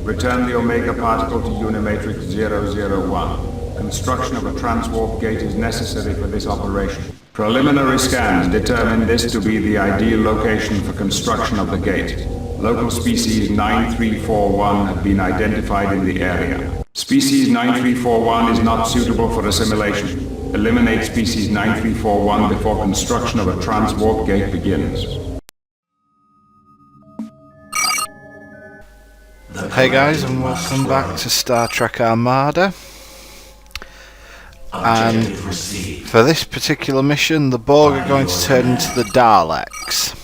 Return the Omega particle to Unimatrix 001. Construction of a transwarp gate is necessary for this operation. Preliminary scans determine this to be the ideal location for construction of the gate. Local species 9341 have been identified in the area. Species 9341 is not suitable for assimilation. Eliminate species 9341 before construction of a transwarp gate begins. Hey guys, and welcome back to Star Trek Armada. And for this particular mission, the Borg are going to turn into the Daleks.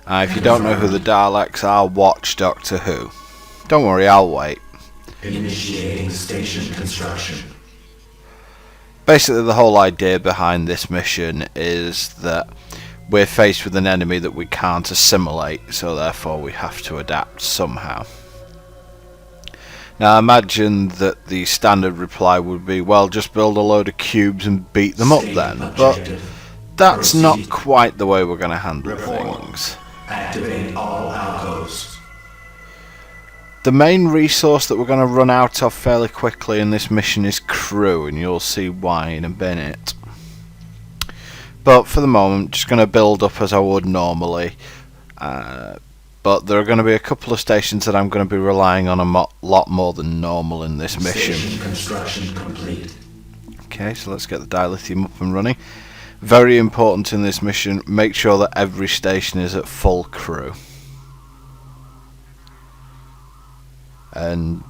If you don't know who the Daleks are, watch Doctor Who. Don't worry, I'll wait. Initiating station construction. Basically, the whole idea behind this mission is that we're faced with an enemy that we can't assimilate, so therefore we have to adapt somehow. Now, imagine that the standard reply would be, well, just build a load of cubes and beat them up then. But that's not quite the way we're going to handle things. Activate all alcos. The main resource that we're going to run out of fairly quickly in this mission is crew, and you'll see why in a minute. But for the moment, just going to build up as I would normally. But there are going to be a couple of stations that I'm going to be relying on a lot more than normal in this mission. Station construction complete. Okay, so let's get the dilithium up and running. Very important in this mission, make sure that every station is at full crew. And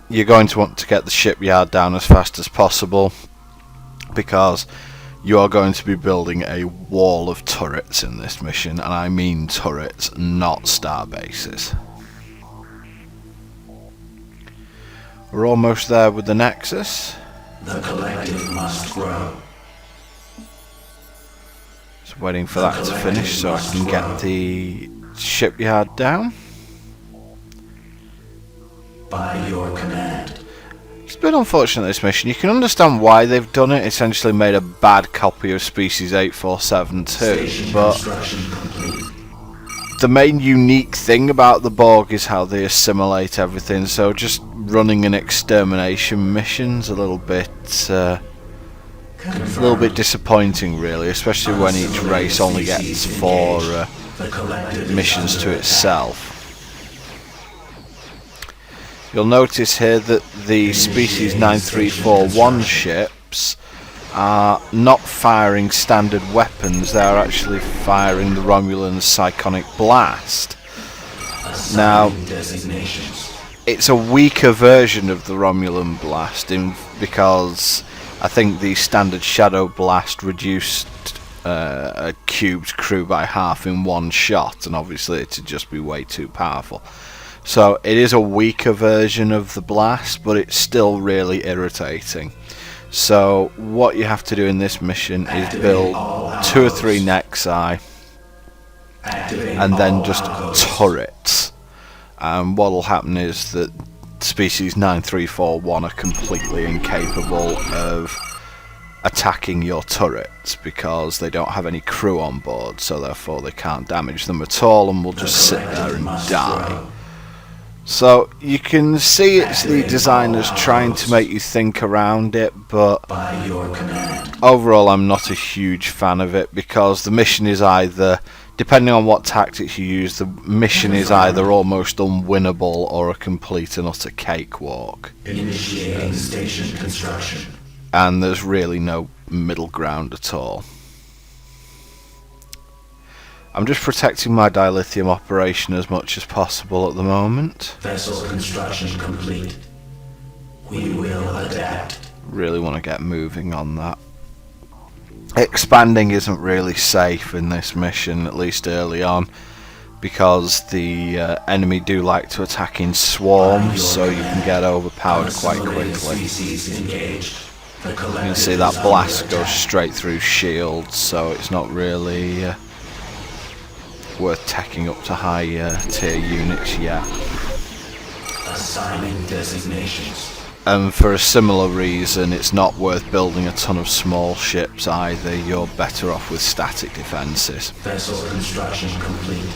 you're going to want to get the shipyard down as fast as possible, because you are going to be building a wall of turrets in this mission, and I mean turrets, not star bases. We're almost there with the Nexus. The collective must grow. Just waiting for that to finish so I can get the shipyard down. By your command. It's a bit unfortunate, this mission. You can understand why they've done it. Essentially made a bad copy of Species 8472, but the main unique thing about the Borg is how they assimilate everything, so just running an extermination mission's a little bit disappointing, really, especially when each race only gets 4 missions to itself. You'll notice here that the Species 9341 ships are not firing standard weapons, they are actually firing the Romulan Psychonic Blast. Now, it's a weaker version of the Romulan Blast because I think the standard Shadow Blast reduced a cubed crew by half in one shot, and obviously it'd just be way too powerful. So it is a weaker version of the blast, but it's still really irritating. So what you have to do in this mission is build 2 or 3 Nexi and then just turrets. And what will happen is that Species 9341 are completely incapable of attacking your turrets because they don't have any crew on board, so therefore they can't damage them at all and will just sit there and die. So you can see it's the designers trying to make you think around it, but overall I'm not a huge fan of it, because the mission is either, depending on what tactics you use, the mission is either almost unwinnable or a complete and utter cakewalk. Initiating station construction. And there's really no middle ground at all. I'm just protecting my dilithium operation as much as possible at the moment. Vessel construction complete. We will adapt. Really want to get moving on that. Expanding isn't really safe in this mission, at least early on, because the enemy do like to attack in swarms, so you can get overpowered quite quickly. You can see that blast goes straight through shields, so it's not really worth taking up to high tier units yet. Assigning designations. And for a similar reason, it's not worth building a ton of small ships either. You're better off with static defences. Vessel construction complete.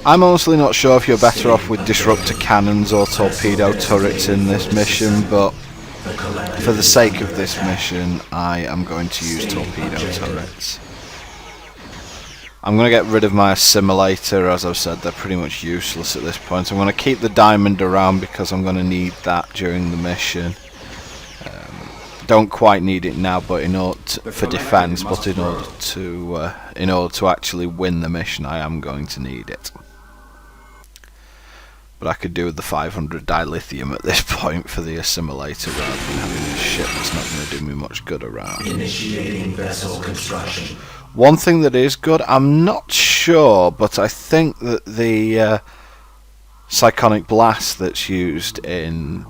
I'm honestly not sure if you're better off with disruptor cannons or torpedo turrets in this mission, but for the sake of this mission, I am going to use torpedo turrets. I'm going to get rid of my assimilator. As I've said, they're pretty much useless at this point. I'm going to keep the diamond around because I'm going to need that during the mission. Don't quite need it now, but for defense, but in order to actually win the mission, I am going to need it. But I could do with the 500 dilithium at this point for the assimilator rather than having a ship that's not going to do me much good around. Initiating vessel construction. One thing that is good, I'm not sure, but I think that the psychonic blast that's used in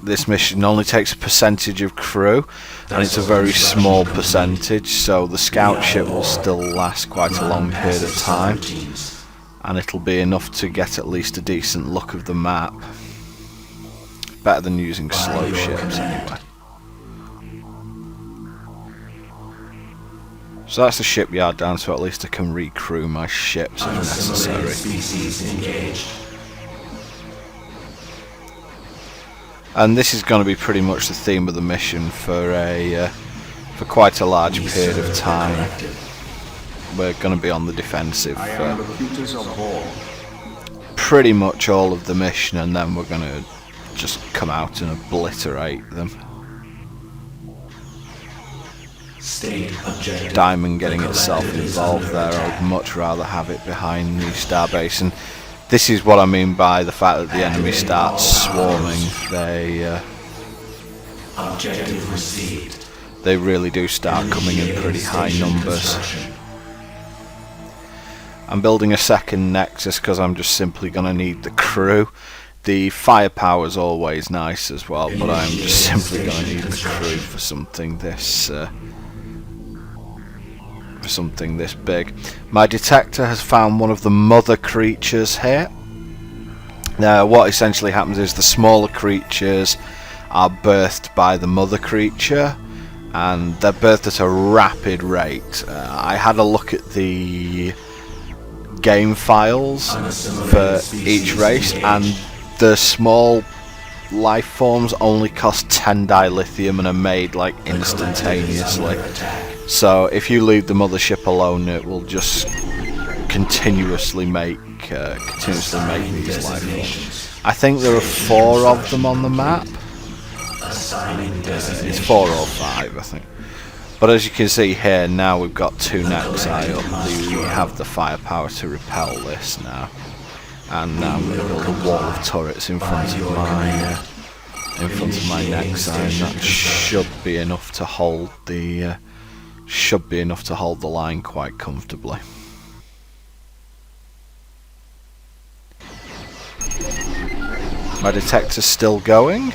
this mission only takes a percentage of crew, and it's a very small percentage, so the scout ship will still last quite a long period of time, and it'll be enough to get at least a decent look of the map. Better than using slow ships anyway. So that's the shipyard down, so at least I can recrew my ships if necessary. And this is going to be pretty much the theme of the mission for quite a large period of time. We're going to be on the defensive for pretty much all of the mission, and then we're going to just come out and obliterate them. Diamond getting itself involved there. I would much rather have it behind the starbase, and this is what I mean by the fact that the enemy starts swarming. They really do start coming in pretty high numbers. I'm building a second Nexus because I'm just simply going to need the crew. The firepower is always nice as well, but I'm just simply going to need the crew for something this big. My detector has found one of the mother creatures here. Now what essentially happens is the smaller creatures are birthed by the mother creature, and they're birthed at a rapid rate. I had a look at the game files for each race, and the small life forms only cost 10 dilithium and are made like instantaneously. So if you leave the mothership alone, it will just continuously make these life forms. I think there are 4 of them on the map. It's 4 or 5, I think. But as you can see here, now we've got 2 Nexi up. We have the firepower to repel this now. And now I'm going to build a wall of turrets in front of my Nexi, and that should be enough to hold the line quite comfortably. My detector's still going,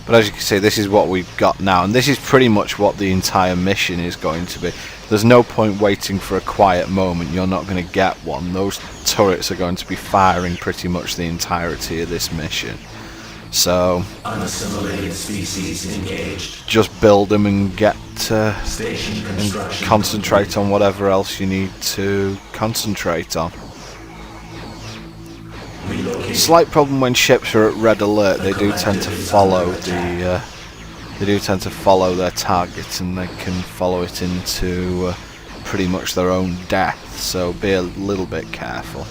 but as you can see, this is what we've got now, and this is pretty much what the entire mission is going to be. There's no point waiting for a quiet moment. You're not going to get one. Those turrets are going to be firing pretty much the entirety of this mission. So Unassimilated species engaged. Just build them and concentrate on whatever else you need to concentrate on. Slight problem when ships are at red alert. They do tend to follow their target, and they can follow it into pretty much their own death. So be a little bit careful.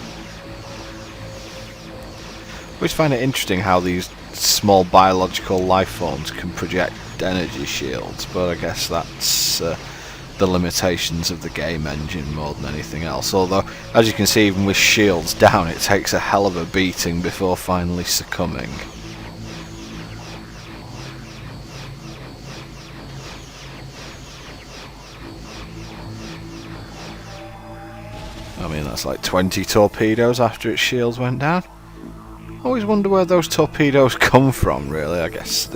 I always find it interesting how these small biological life forms can project energy shields, but I guess that's the limitations of the game engine more than anything else. Although, as you can see, even with shields down, it takes a hell of a beating before finally succumbing. I mean, that's like 20 torpedoes after its shields went down. Always wonder where those torpedoes come from, really. I guess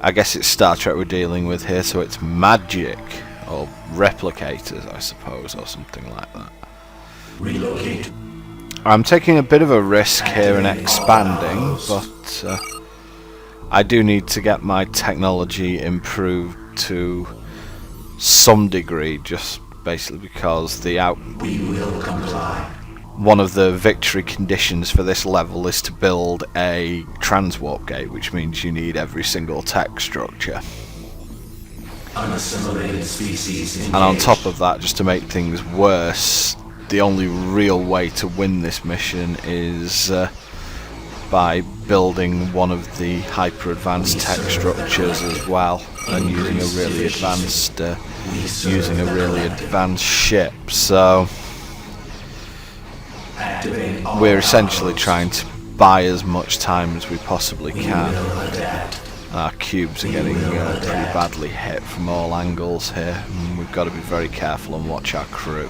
I guess it's Star Trek we're dealing with here, so it's magic, or replicators, I suppose, or something like that. Relocate. I'm taking a bit of a risk here in expanding, but I do need to get my technology improved to some degree, just basically because We will comply. one of the victory conditions for this level is to build a transwarp gate, which means you need every single tech structure. Unassimilated species engaged. And on top of that, just to make things worse, the only real way to win this mission is by building one of the hyper advanced tech structures as well, and using a really advanced ship. So we're essentially trying to buy as much time as we possibly can. Our cubes are getting pretty badly hit from all angles here, and we've got to be very careful and watch our crew.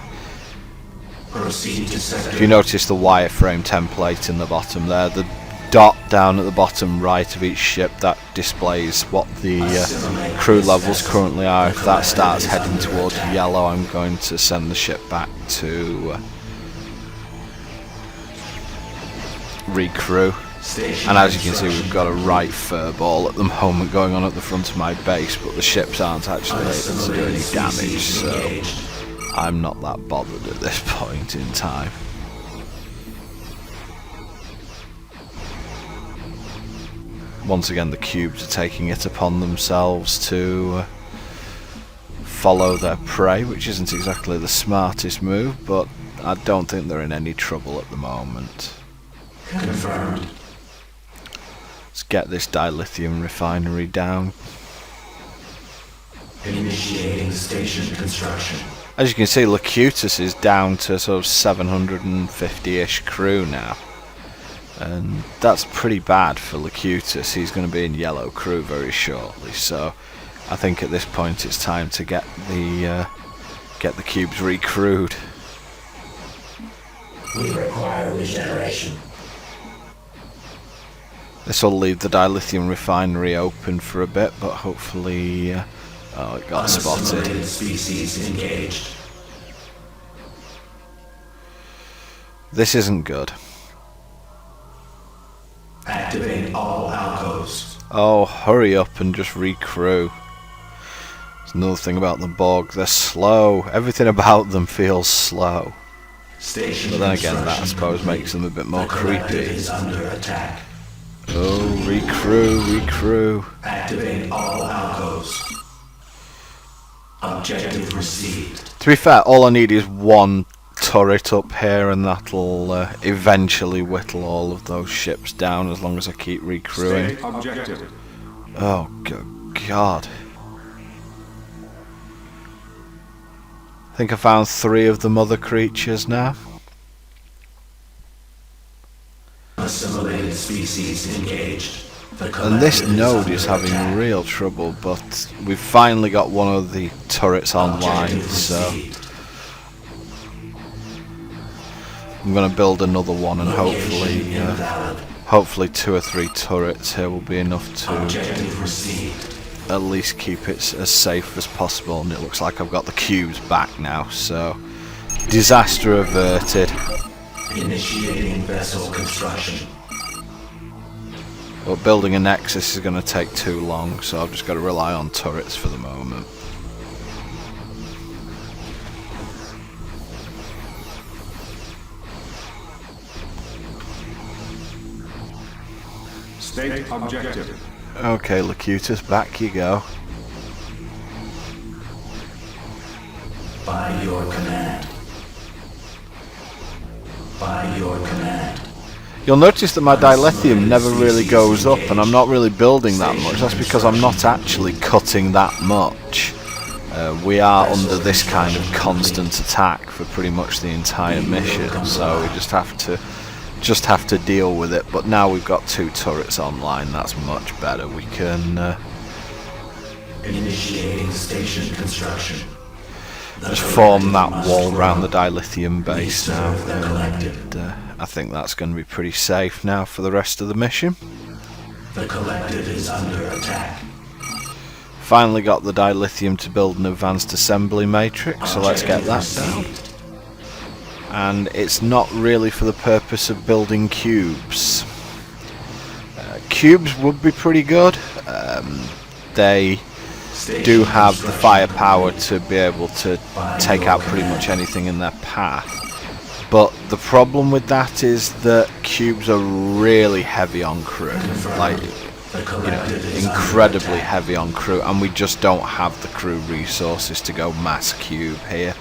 If you notice the wireframe template in the bottom there, the dot down at the bottom right of each ship, that displays what the crew levels currently are. If that starts heading towards yellow, I'm going to send the ship back to recrew. And as you can see, we've got a right furball at the moment going on at the front of my base, but the ships aren't actually able to do any damage, so I'm not that bothered at this point in time. Once again, the cubes are taking it upon themselves to follow their prey, which isn't exactly the smartest move, but I don't think they're in any trouble at the moment. Confirmed. Let's get this dilithium refinery down. Initiating station construction. As you can see, Locutus is down to sort of 750-ish crew now. And that's pretty bad for Locutus. He's going to be in yellow crew very shortly, so I think at this point it's time to get the cubes recrewed. We require regeneration. This will leave the dilithium refinery open for a bit, but hopefully... oh, it got spotted. Unassimilated species engaged. This isn't good. Activate all alcoves. Oh, hurry up and just recrew. There's another thing about the Borg, they're slow. Everything about them feels slow. Station But then again, that I construction suppose complete. makes them a bit more The collective creepy. is under attack. Oh, recrew. Activate all alcoves. Objective received. To be fair, all I need is one turret up here, and that'll eventually whittle all of those ships down as long as I keep recrewing. State objective. Oh, God. I think I found 3 of the mother creatures now. Assimilated species engaged. The And this collective node under is having attack. real trouble, but we've finally got one of the turrets online, Objective so received. I'm going to build another one, and Location invalid. hopefully 2 or 3 turrets here will be enough to Objective received. at least keep it as safe as possible. And it looks like I've got the cubes back now, so disaster averted. Initiating vessel construction. But building a nexus is going to take too long, so I've just got to rely on turrets for the moment. State objective. Okay, Locutus, back you go. By your command. By your command. You'll notice that my dilithium never really goes up, and I'm not really building that much. That's because I'm not actually cutting that much. We are under this kind of constant attack for pretty much the entire mission, so we just have to deal with it. But now we've got 2 turrets online, that's much better. We can Initiating station construction. just form that wall around the dilithium base now, serve the collective. and I think that's going to be pretty safe now for the rest of the mission. The collective is under attack. Finally got the dilithium to build an advanced assembly matrix, so let's get that down. And it's not really for the purpose of building cubes. Cubes would be pretty good. They do have the firepower to be able to take out pretty much anything in their path. But the problem with that is that cubes are really heavy on crew, like, you know, incredibly heavy on crew, and we just don't have the crew resources to go mass cube here.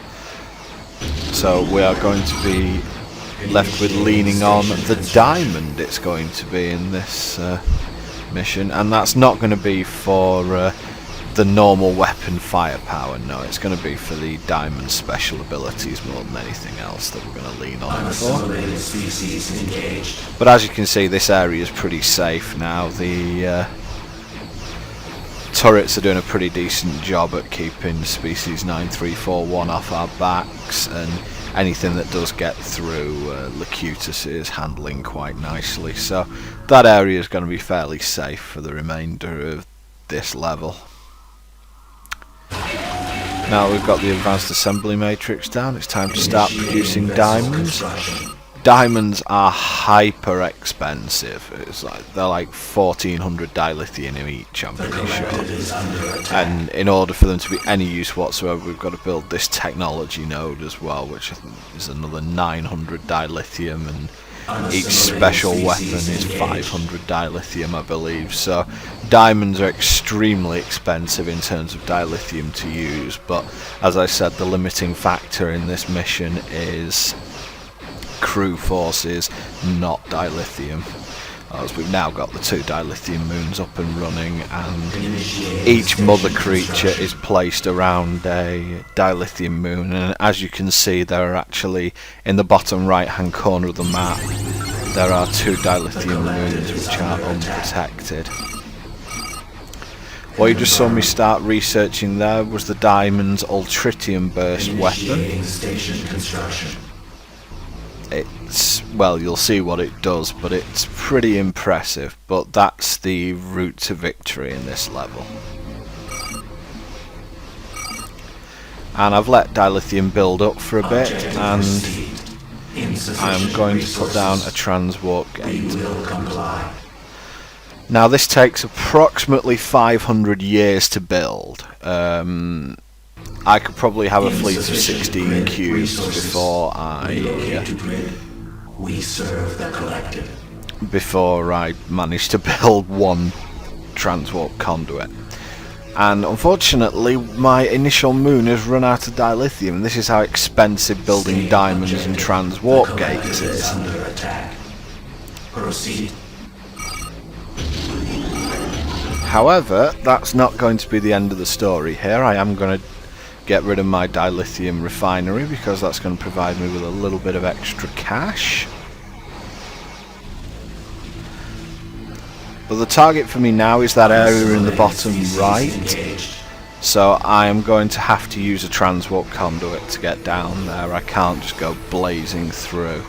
So we are going to be left with leaning on the diamond it's going to be in this mission, and that's not going to be for the normal weapon firepower. No, it's going to be for the diamond special abilities more than anything else that we're going to lean on it for. But as you can see, this area is pretty safe now. The turrets are doing a pretty decent job at keeping species 9341 off our backs, and anything that does get through, Locutus is handling quite nicely. So that area is going to be fairly safe for the remainder of this level. Now we've got the advanced assembly matrix down, it's time to start producing diamonds. Diamonds are hyper expensive. It's like they're like 1400 dilithium each, I'm pretty sure. And in order for them to be any use whatsoever, we've got to build this technology node as well, which I think is another 900 dilithium, and each special weapon is 500 dilithium, I believe. So diamonds are extremely expensive in terms of dilithium to use, but as I said, the limiting factor in this mission is crew forces, not dilithium, as we've now got the 2 dilithium moons up and running, and each mother creature is placed around a dilithium moon, and as you can see, there are actually, in the bottom right hand corner of the map, there are 2 dilithium moons which are unprotected. What you just saw me start researching there was the diamond's ultritium burst weapon. It's, well, you'll see what it does, but it's pretty impressive. But that's the route to victory in this level. And I've let dilithium build up for a bit, and I'm going to put down a transwarp gate. Now this takes approximately 500 years to build. I could probably have a fleet of 16 cubes before I manage to build one transwarp conduit. And unfortunately, my initial moon has run out of dilithium. This is how expensive building diamonds and transwarp gates is. However, that's not going to be the end of the story here. I am going to get rid of my dilithium refinery because that's going to provide me with a little bit of extra cash. But the target for me now is that area in the bottom right. So I am going to have to use a transwarp conduit to get down there. I can't just go blazing through.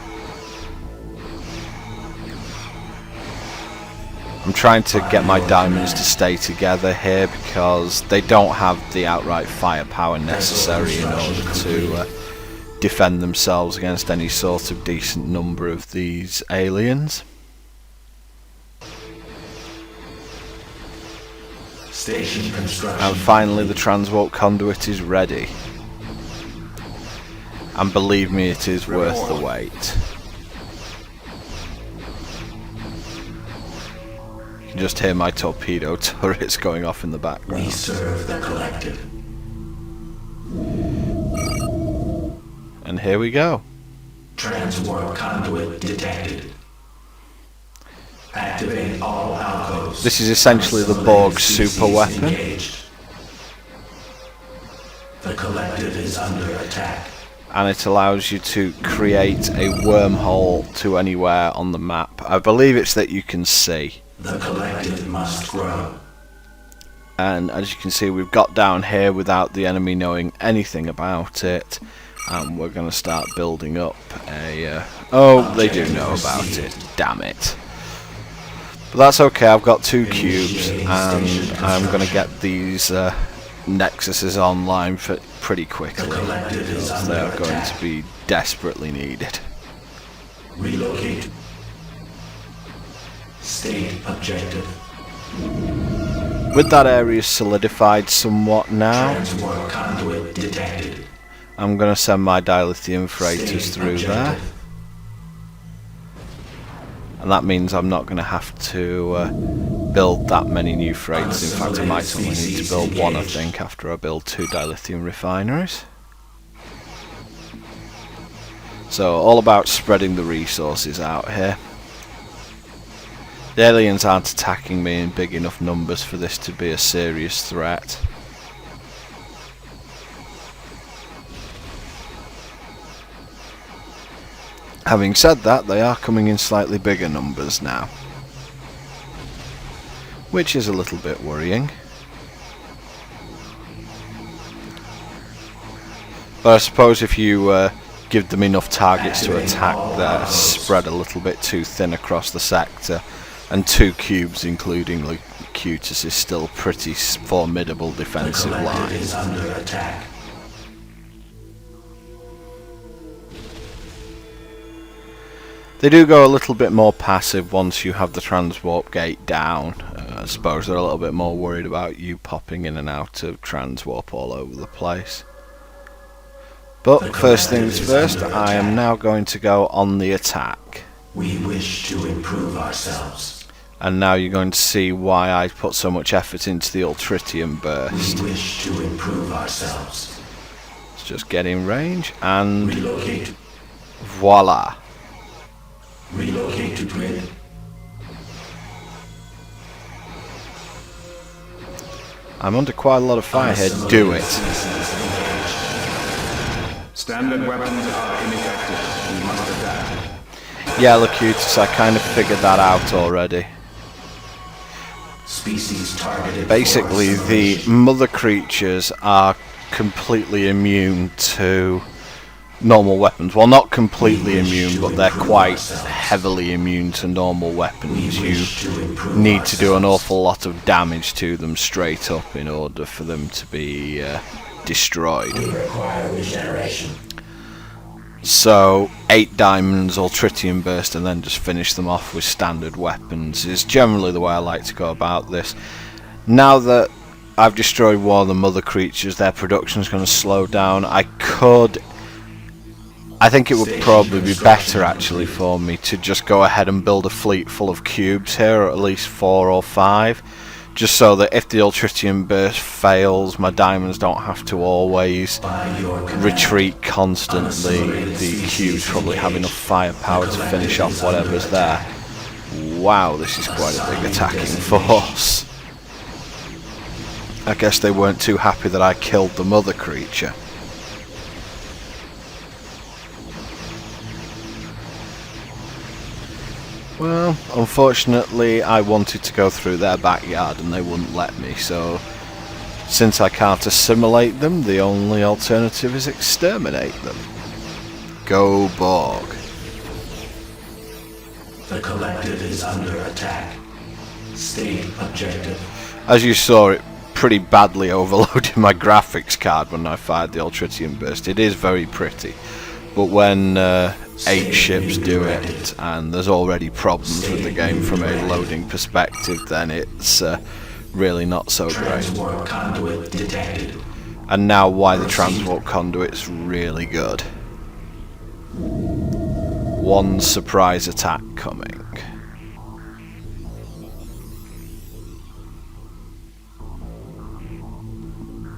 I'm trying to get my diamonds to stay together here because they don't have the outright firepower necessary in order to defend themselves against any sort of decent number of these aliens. Station construction. And finally the transwarp conduit is ready. And believe me, it is worth the wait. You can just hear my torpedo turrets going off in the background. We serve the collective. And here we go. Transwarp conduit detected. Activate all alcoves. This is essentially the Borg's super weapon. Engaged. The collective is under attack. And it allows you to create a wormhole to anywhere on the map. I believe it's that you can see. The collective must grow. And as you can see, we've got down here without the enemy knowing anything about it. And we're going to start building up a... oh, they do know about it. Damn it. But that's okay, I've got 2 cubes, and I'm going to get these nexuses online for pretty quickly, because they are going to be desperately needed. Relocate. State objective. With that area solidified somewhat now, Transport conduit detected. I'm going to send my dilithium freighters State through there. objective. And that means I'm not going to have to build that many new freighters. In fact, I might only need to build one, I think, after I build 2 dilithium refineries. So, all about spreading the resources out here. The aliens aren't attacking me in big enough numbers for this to be a serious threat. Having said that, they are coming in slightly bigger numbers now, which is a little bit worrying. But I suppose if you give them enough targets to attack, they're spread a little bit too thin across the sector, and 2 cubes, including Locutus, is still a pretty formidable defensive The line. collective is under attack. They do go a little bit more passive once you have the transwarp gate down. I suppose they're a little bit more worried about you popping in and out of transwarp all over the place. But first things first, I am now going to go on the attack. We wish to improve ourselves. And now you're going to see why I put so much effort into the Ultritium burst. We wish to improve ourselves. Let's just get in range and Relocate. voila. Relocate to grid. I'm under quite a lot of fire here. Do it. Standard weapons are ineffective. We must adapt. Yeah, Locutus, I kind of figured that out already. Species targeted. Basically, for the assimilation. mother creatures are completely immune to normal weapons. Well, not completely immune, but they're quite heavily immune to normal weapons. You need to do an awful lot of damage to them straight up in order for them to be destroyed. We require regeneration. So 8 diamonds, Ultritium burst, and then just finish them off with standard weapons is generally the way I like to go about this. Now that I've destroyed one of the mother creatures, their production is going to slow down. I think it would probably be better actually for me to just go ahead and build a fleet full of cubes here, or at least 4 or 5, just so that if the Ultritium burst fails, my diamonds don't have to always retreat constantly. The cubes probably have enough firepower to finish off whatever's there. Wow, this is quite a big attacking force. I guess they weren't too happy that I killed the mother creature. Well, unfortunately I wanted to go through their backyard and they wouldn't let me, so since I can't assimilate them, the only alternative is exterminate them. Go Borg. The collective is under attack. State objective. As you saw, it pretty badly overloaded my graphics card when I fired the Ultritium burst. It is very pretty, but when 8 ships do it and there's already problems with the game from a loading perspective, then it's really not so great. Transport conduit detected. And now why the transport conduit's really good. One surprise attack coming.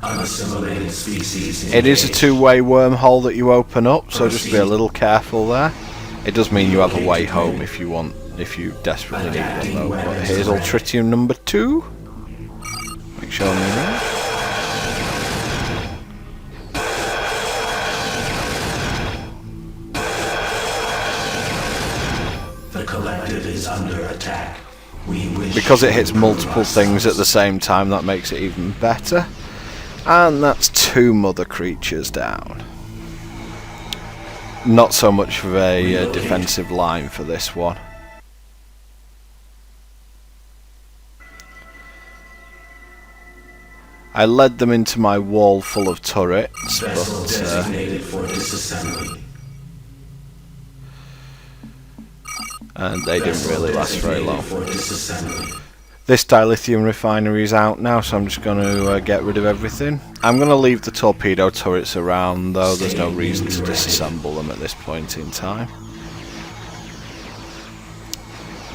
Unassimilated species. It is a 2-way wormhole that you open up, so just be a little careful there. It does mean you have a way home if you desperately need one though. But here's Ultritium number 2. Make sure I'm in there. The collective is under attack. We wish Because it to hits improve multiple things at ourselves. the same time, that makes it even better. And that's 2 mother creatures down. Not so much of a defensive line for this one. I led them into my wall full of turrets, Vessel but designated for disassembly. and they didn't really last very long. For disassembly. This dilithium refinery is out now, so I'm just going to get rid of everything. I'm going to leave the torpedo turrets around, though there's no reason to disassemble them at this point in time.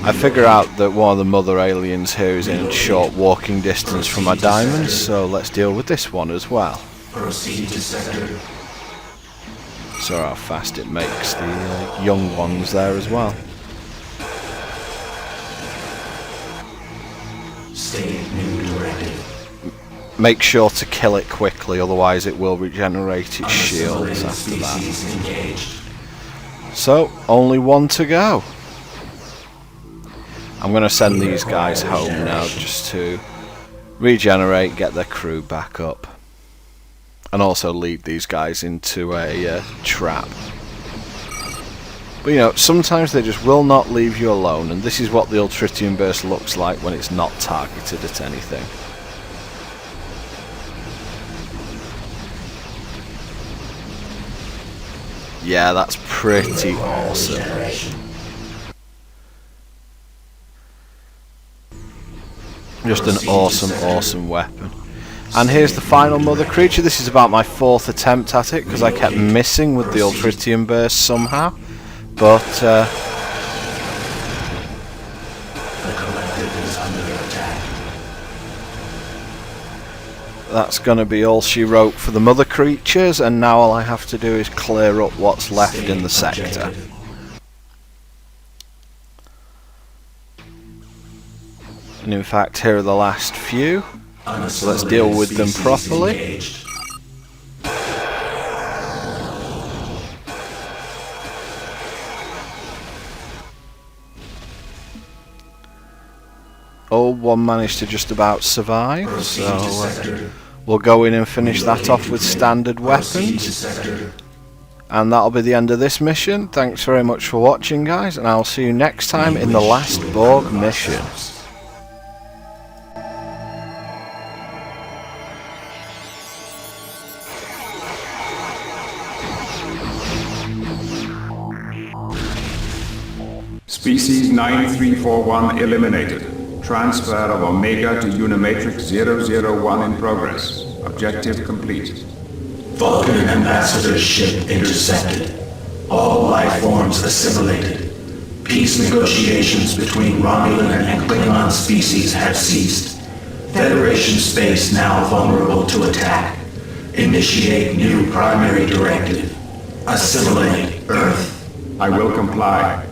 I figure out that one of the mother aliens here is in short walking distance from my diamonds, so let's deal with this one as well. Proceed to sector. So how fast it makes the young ones there as well. State new directive. Make sure to kill it quickly, otherwise it will regenerate its shields after that. Engaged. So, only one to go. I'm going to send these guys home now just to regenerate, get their crew back up. And also lead these guys into a trap. But you know, sometimes they just will not leave you alone, and this is what the Ultritium burst looks like when it's not targeted at anything. Yeah, that's pretty awesome. Just an awesome weapon. And here's the final mother creature. This is about my 4th attempt at it, because I kept missing with the Ultritium burst somehow. But The collective is under attack. that's going to be all she wrote for the mother creatures, and now all I have to do is clear up what's left in the sector. And in fact, here are the last few. So let's deal with them properly. Engaged. Oh, one managed to just about survive, Proceed so to sector. we'll go in and finish that off with standard Proceed to weapons. sector. And that'll be the end of this mission. Thanks very much for watching, guys, and I'll see you next time in the last Borg mission. Species 9341 eliminated. Transfer of Omega to Unimatrix 001 in progress. Objective complete. Vulcan ambassador's ship intercepted. All life forms assimilated. Peace negotiations between Romulan and Klingon species have ceased. Federation space now vulnerable to attack. Initiate new primary directive. Assimilate Earth. I will comply.